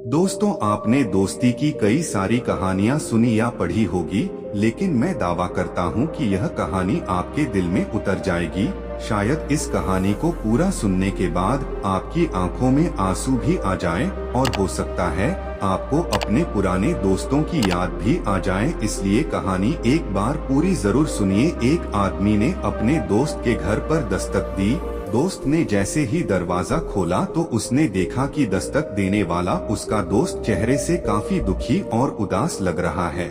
दोस्तों, आपने दोस्ती की कई सारी कहानियां सुनी या पढ़ी होगी, लेकिन मैं दावा करता हूं कि यह कहानी आपके दिल में उतर जाएगी। शायद इस कहानी को पूरा सुनने के बाद आपकी आंखों में आंसू भी आ जाएं और हो सकता है आपको अपने पुराने दोस्तों की याद भी आ जाए। इसलिए कहानी एक बार पूरी जरूर सुनिए। एक आदमी ने अपने दोस्त के घर पर दस्तक दी। दोस्त ने जैसे ही दरवाजा खोला तो उसने देखा कि दस्तक देने वाला उसका दोस्त चेहरे से काफी दुखी और उदास लग रहा है।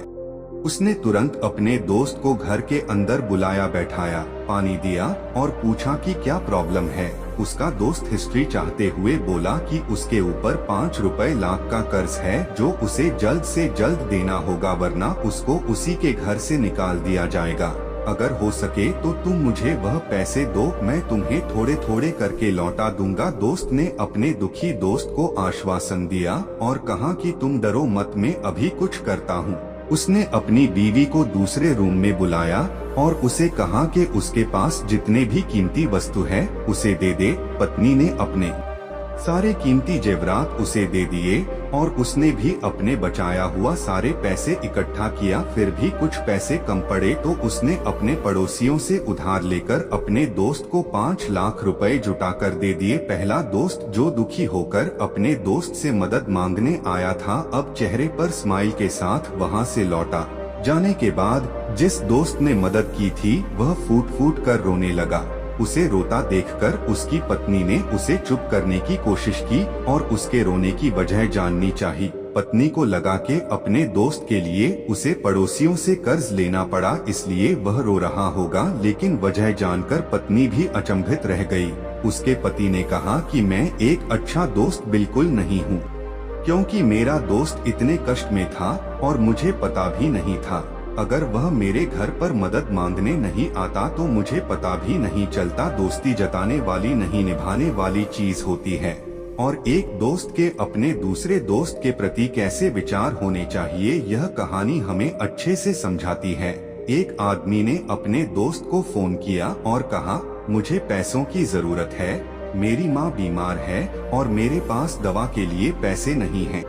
उसने तुरंत अपने दोस्त को घर के अंदर बुलाया, बैठाया, पानी दिया और पूछा कि क्या प्रॉब्लम है। उसका दोस्त हिस्ट्री चाहते हुए बोला कि उसके ऊपर 5 रुपए लाख का कर्ज है जो उसे जल्द से जल्द देना होगा, वरना उसको उसी के घर से निकाल दिया जाएगा। अगर हो सके तो तुम मुझे वह पैसे दो, मैं तुम्हें थोड़े थोड़े करके लौटा दूंगा। दोस्त ने अपने दुखी दोस्त को आश्वासन दिया और कहा कि तुम डरो मत, मैं अभी कुछ करता हूँ। उसने अपनी बीवी को दूसरे रूम में बुलाया और उसे कहा कि उसके पास जितने भी कीमती वस्तु है उसे दे दे। पत्नी ने अपने सारे कीमती जेवरात उसे दे दिए और उसने भी अपने बचाया हुआ सारे पैसे इकट्ठा किया। फिर भी कुछ पैसे कम पड़े तो उसने अपने पड़ोसियों से उधार लेकर अपने दोस्त को 5 लाख रुपए जुटा कर दे दिए। पहला दोस्त जो दुखी होकर अपने दोस्त से मदद मांगने आया था, अब चेहरे पर स्माइल के साथ वहां से लौटा। जाने के बाद जिस दोस्त ने मदद की थी वह फूट फूट कर रोने लगा। उसे रोता देखकर उसकी पत्नी ने उसे चुप करने की कोशिश की और उसके रोने की वजह जाननी चाहिए। पत्नी को लगा कि अपने दोस्त के लिए उसे पड़ोसियों से कर्ज लेना पड़ा, इसलिए वह रो रहा होगा, लेकिन वजह जानकर पत्नी भी अचंभित रह गई। उसके पति ने कहा कि मैं एक अच्छा दोस्त बिल्कुल नहीं हूँ, क्योंकि मेरा दोस्त इतने कष्ट में था और मुझे पता भी नहीं था। अगर वह मेरे घर पर मदद मांगने नहीं आता तो मुझे पता भी नहीं चलता। दोस्ती जताने वाली नहीं, निभाने वाली चीज होती है। और एक दोस्त के अपने दूसरे दोस्त के प्रति कैसे विचार होने चाहिए, यह कहानी हमें अच्छे से समझाती है। एक आदमी ने अपने दोस्त को फोन किया और कहा, मुझे पैसों की जरूरत है, मेरी माँ बीमार है और मेरे पास दवा के लिए पैसे नहीं हैं।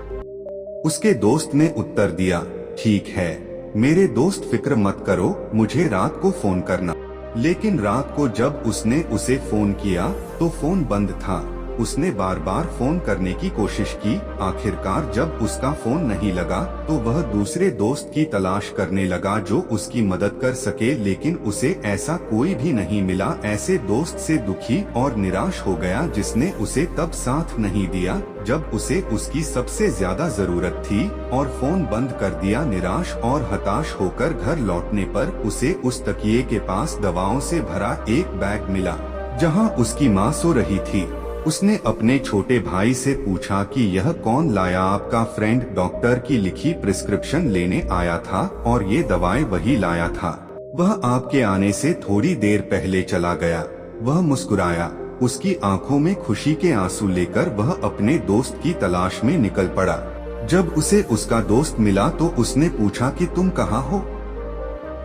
उसके दोस्त ने उत्तर दिया, ठीक है मेरे दोस्त, फिक्र मत करो, मुझे रात को फोन करना। लेकिन रात को जब उसने उसे फोन किया तो फोन बंद था। उसने बार बार फोन करने की कोशिश की। आखिरकार जब उसका फोन नहीं लगा तो वह दूसरे दोस्त की तलाश करने लगा जो उसकी मदद कर सके, लेकिन उसे ऐसा कोई भी नहीं मिला। ऐसे दोस्त से दुखी और निराश हो गया जिसने उसे तब साथ नहीं दिया जब उसे उसकी सबसे ज्यादा जरूरत थी और फोन बंद कर दिया। निराश और हताश होकर घर लौटने पर उसे उस तकिए के पास दवाओं से भरा एक बैग मिला जहां उसकी माँ सो रही थी। उसने अपने छोटे भाई से पूछा कि यह कौन लाया। आपका फ्रेंड डॉक्टर की लिखी प्रिस्क्रिप्शन लेने आया था और ये दवाएं वही लाया था। वह आपके आने से थोड़ी देर पहले चला गया। वह मुस्कुराया। उसकी आंखों में खुशी के आंसू लेकर वह अपने दोस्त की तलाश में निकल पड़ा। जब उसे उसका दोस्त मिला तो उसने पूछा कि तुम कहाँ हो,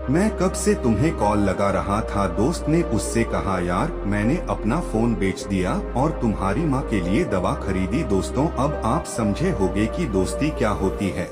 मैं कब से तुम्हें कॉल लगा रहा था। दोस्त ने उससे कहा, यार मैंने अपना फोन बेच दिया और तुम्हारी माँ के लिए दवा खरीदी। दोस्तों, अब आप समझे होंगे कि दोस्ती क्या होती है।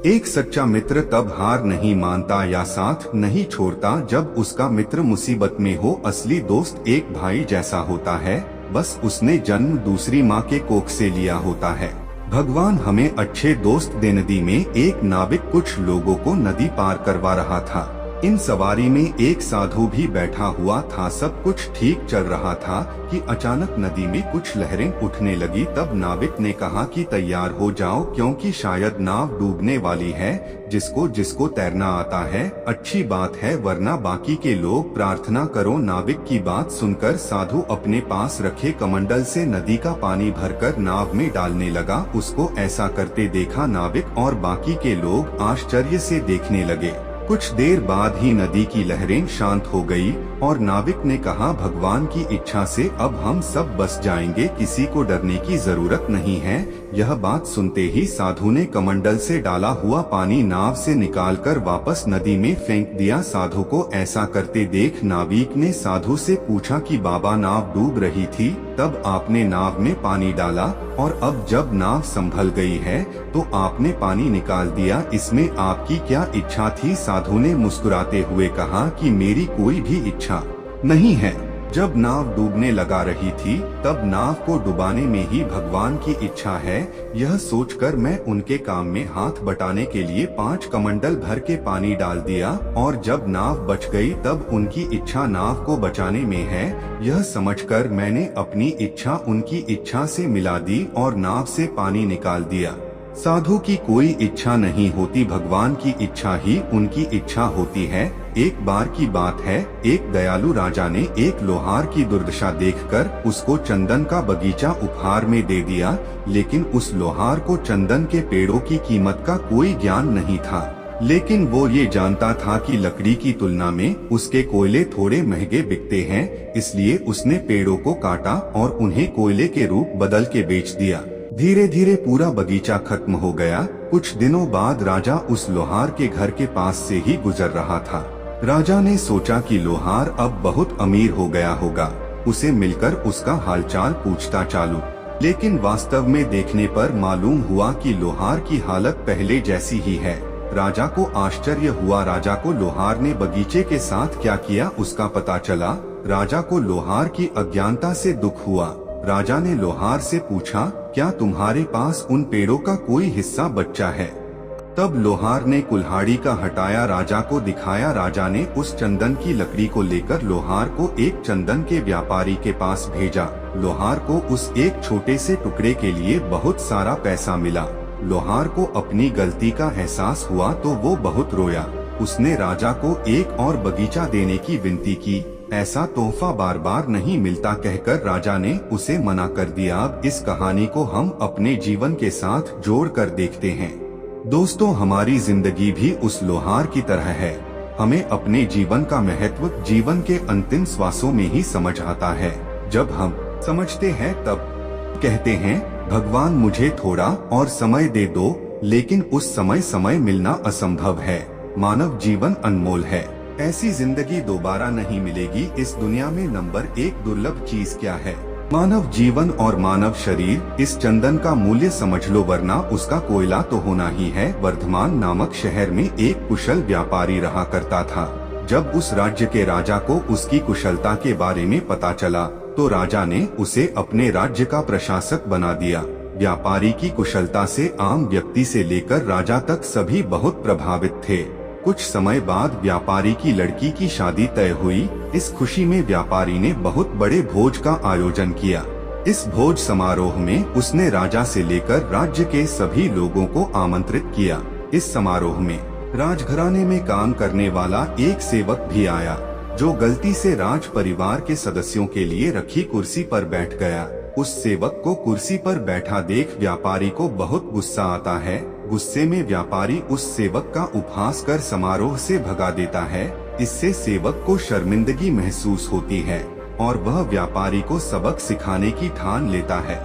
एक सच्चा मित्र तब हार नहीं मानता या साथ नहीं छोड़ता जब उसका मित्र मुसीबत में हो। असली दोस्त एक भाई जैसा होता है, बस उसने जन्म दूसरी माँ के कोख से लिया होता है। भगवान हमें अच्छे दोस्त दे। नदी में एक नाविक कुछ लोगों को नदी पार करवा रहा था। इन सवारी में एक साधु भी बैठा हुआ था। सब कुछ ठीक चल रहा था कि अचानक नदी में कुछ लहरें उठने लगी। तब नाविक ने कहा कि तैयार हो जाओ, क्योंकि शायद नाव डूबने वाली है। जिसको जिसको तैरना आता है अच्छी बात है, वरना बाकी के लोग प्रार्थना करो। नाविक की बात सुनकर साधु अपने पास रखे कमंडल से नदी का पानी भरकर नाव में डालने लगा। उसको ऐसा करते देखा नाविक और बाकी के लोग आश्चर्य से देखने लगे। कुछ देर बाद ही नदी की लहरें शांत हो गई और नाविक ने कहा, भगवान की इच्छा से अब हम सब बच जाएंगे, किसी को डरने की जरूरत नहीं है। यह बात सुनते ही साधु ने कमंडल से डाला हुआ पानी नाव से निकालकर वापस नदी में फेंक दिया। साधु को ऐसा करते देख नाविक ने साधु से पूछा कि बाबा, नाव डूब रही थी, तब आपने नाव में पानी डाला और अब जब नाव संभल गई है तो आपने पानी निकाल दिया, इसमें आपकी क्या इच्छा थी? साधु ने मुस्कुराते हुए कहा कि मेरी कोई भी इच्छा नहीं है। जब नाव डूबने लगा रही थी तब नाव को डुबाने में ही भगवान की इच्छा है। यह सोचकर मैं उनके काम में हाथ बटाने के लिए 5 कमंडल भर के पानी डाल दिया और जब नाव बच गई तब उनकी इच्छा नाव को बचाने में है। यह समझकर मैंने अपनी इच्छा उनकी इच्छा से मिला दी और नाव से पानी निकाल दिया। साधु की कोई इच्छा नहीं होती, भगवान की इच्छा ही उनकी इच्छा होती है। एक बार की बात है, एक दयालु राजा ने एक लोहार की दुर्दशा देखकर उसको चंदन का बगीचा उपहार में दे दिया, लेकिन उस लोहार को चंदन के पेड़ों की कीमत का कोई ज्ञान नहीं था। लेकिन वो ये जानता था कि लकड़ी की तुलना में उसके कोयले थोड़े महंगे बिकते हैं, इसलिए उसने पेड़ों को काटा और उन्हें कोयले के रूप बदल के बेच दिया। धीरे धीरे पूरा बगीचा खत्म हो गया। कुछ दिनों बाद राजा उस लोहार के घर के पास से ही गुजर रहा था। राजा ने सोचा कि लोहार अब बहुत अमीर हो गया होगा, उसे मिलकर उसका हालचाल पूछता चालू। लेकिन वास्तव में देखने पर मालूम हुआ कि लोहार की हालत पहले जैसी ही है। राजा को आश्चर्य हुआ। राजा को लोहार ने बगीचे के साथ क्या किया उसका पता चला। राजा को लोहार की अज्ञानता से दुख हुआ। राजा ने लोहार से पूछा, क्या तुम्हारे पास उन पेड़ों का कोई हिस्सा बचा है? तब लोहार ने कुल्हाड़ी का हटाया, राजा को दिखाया। राजा ने उस चंदन की लकड़ी को लेकर लोहार को एक चंदन के व्यापारी के पास भेजा। लोहार को उस एक छोटे से टुकड़े के लिए बहुत सारा पैसा मिला। लोहार को अपनी गलती का एहसास हुआ तो वो बहुत रोया। उसने राजा को एक और बगीचा देने की विनती की। ऐसा तोहफा बार बार नहीं मिलता कहकर राजा ने उसे मना कर दिया। अब इस कहानी को हम अपने जीवन के साथ जोड़ कर देखते हैं। दोस्तों, हमारी जिंदगी भी उस लोहार की तरह है। हमें अपने जीवन का महत्व जीवन के अंतिम श्वासों में ही समझ आता है। जब हम समझते हैं तब कहते हैं, भगवान मुझे थोड़ा और समय दे दो, लेकिन उस समय मिलना असंभव है। मानव जीवन अनमोल है, ऐसी जिंदगी दोबारा नहीं मिलेगी। इस दुनिया में नंबर 1 दुर्लभ चीज क्या है? मानव जीवन और मानव शरीर। इस चंदन का मूल्य समझ लो, वरना उसका कोयला तो होना ही है। वर्धमान नामक शहर में एक कुशल व्यापारी रहा करता था। जब उस राज्य के राजा को उसकी कुशलता के बारे में पता चला तो राजा ने उसे अपने राज्य का प्रशासक बना दिया। व्यापारी की कुशलता से आम व्यक्ति से लेकर राजा तक सभी बहुत प्रभावित थे। कुछ समय बाद व्यापारी की लड़की की शादी तय हुई। इस खुशी में व्यापारी ने बहुत बड़े भोज का आयोजन किया। इस भोज समारोह में उसने राजा से लेकर राज्य के सभी लोगों को आमंत्रित किया। इस समारोह में राजघराने में काम करने वाला एक सेवक भी आया, जो गलती से राज परिवार के सदस्यों के लिए रखी कुर्सी पर बैठ गया। उस सेवक को कुर्सी पर बैठा देख व्यापारी को बहुत गुस्सा आता है। गुस्से में व्यापारी उस सेवक का उपहास कर समारोह से भगा देता है। इससे सेवक को शर्मिंदगी महसूस होती है और वह व्यापारी को सबक सिखाने की ठान लेता है।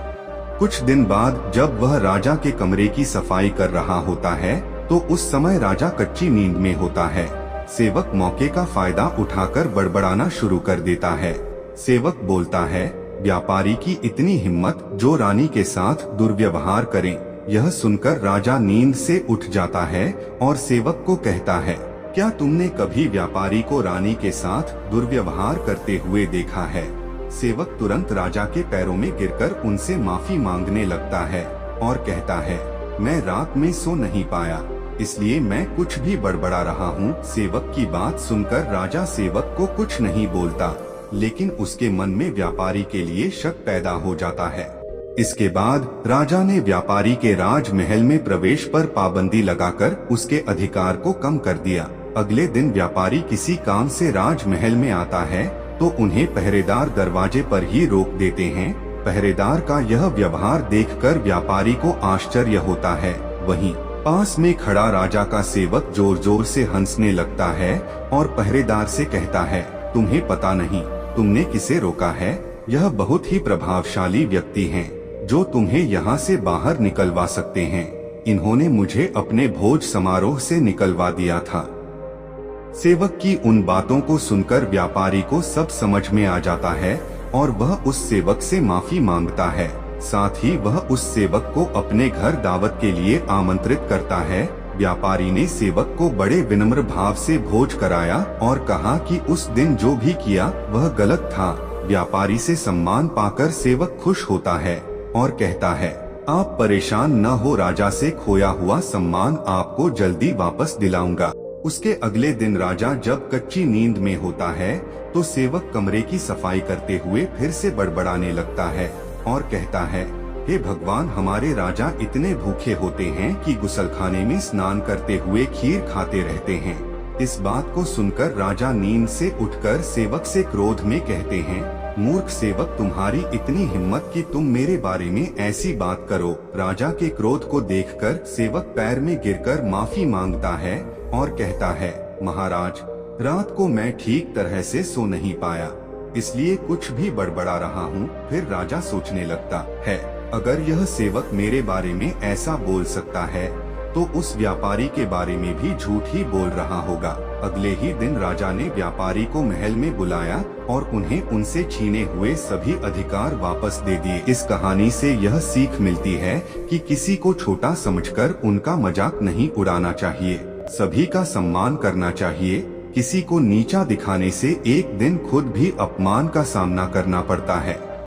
कुछ दिन बाद जब वह राजा के कमरे की सफाई कर रहा होता है तो उस समय राजा कच्ची नींद में होता है। सेवक मौके का फायदा उठाकर बड़बड़ाना शुरू कर देता है। सेवक बोलता है, व्यापारी की इतनी हिम्मत जो रानी के साथ दुर्व्यवहार करें। यह सुनकर राजा नींद से उठ जाता है और सेवक को कहता है, क्या तुमने कभी व्यापारी को रानी के साथ दुर्व्यवहार करते हुए देखा है? सेवक तुरंत राजा के पैरों में गिरकर उनसे माफी मांगने लगता है और कहता है, मैं रात में सो नहीं पाया, इसलिए मैं कुछ भी बड़बड़ा रहा हूँ। सेवक की बात सुनकर राजा सेवक को कुछ नहीं बोलता, लेकिन उसके मन में व्यापारी के लिए शक पैदा हो जाता है। इसके बाद राजा ने व्यापारी के राजमहल में प्रवेश पर पाबंदी लगाकर उसके अधिकार को कम कर दिया। अगले दिन व्यापारी किसी काम से राजमहल में आता है तो उन्हें पहरेदार दरवाजे पर ही रोक देते हैं। पहरेदार का यह व्यवहार देखकर व्यापारी को आश्चर्य होता है। वहीं पास में खड़ा राजा का सेवक जोर जोर से हंसने लगता है और पहरेदार से कहता है, तुम्हें पता नहीं तुमने किसे रोका है? यह बहुत ही प्रभावशाली व्यक्ति हैं। जो तुम्हें यहाँ से बाहर निकलवा सकते हैं। इन्होंने मुझे अपने भोज समारोह से निकलवा दिया था। सेवक की उन बातों को सुनकर व्यापारी को सब समझ में आ जाता है और वह उस सेवक से माफी मांगता है। साथ ही वह उस सेवक को अपने घर दावत के लिए आमंत्रित करता है। व्यापारी ने सेवक को बड़े विनम्र भाव से भोज कराया और कहा कि उस दिन जो भी किया वह गलत था। व्यापारी से सम्मान पाकर सेवक खुश होता है और कहता है, आप परेशान न हो, राजा से खोया हुआ सम्मान आपको जल्दी वापस दिलाऊंगा। उसके अगले दिन राजा जब कच्ची नींद में होता है तो सेवक कमरे की सफाई करते हुए फिर से बड़बड़ाने लगता है और कहता है, हे भगवान, हमारे राजा इतने भूखे होते हैं कि गुसलखाने में स्नान करते हुए खीर खाते रहते हैं। इस बात को सुनकर राजा नींद से उठकर सेवक से क्रोध में कहते हैं, मूर्ख सेवक, तुम्हारी इतनी हिम्मत कि तुम मेरे बारे में ऐसी बात करो। राजा के क्रोध को देखकर सेवक पैर में गिरकर माफी मांगता है और कहता है, महाराज, रात को मैं ठीक तरह से सो नहीं पाया, इसलिए कुछ भी बड़बड़ा रहा हूँ। फिर राजा सोचने लगता है, अगर यह सेवक मेरे बारे में ऐसा बोल सकता है तो उस व्यापारी के बारे में भी झूठ ही बोल रहा होगा। अगले ही दिन राजा ने व्यापारी को महल में बुलाया और उन्हें उनसे छीने हुए सभी अधिकार वापस दे दिए। इस कहानी से यह सीख मिलती है कि किसी को छोटा समझकर उनका मजाक नहीं उड़ाना चाहिए, सभी का सम्मान करना चाहिए। किसी को नीचा दिखाने से एक दिन खुद भी अपमान का सामना करना पड़ता है।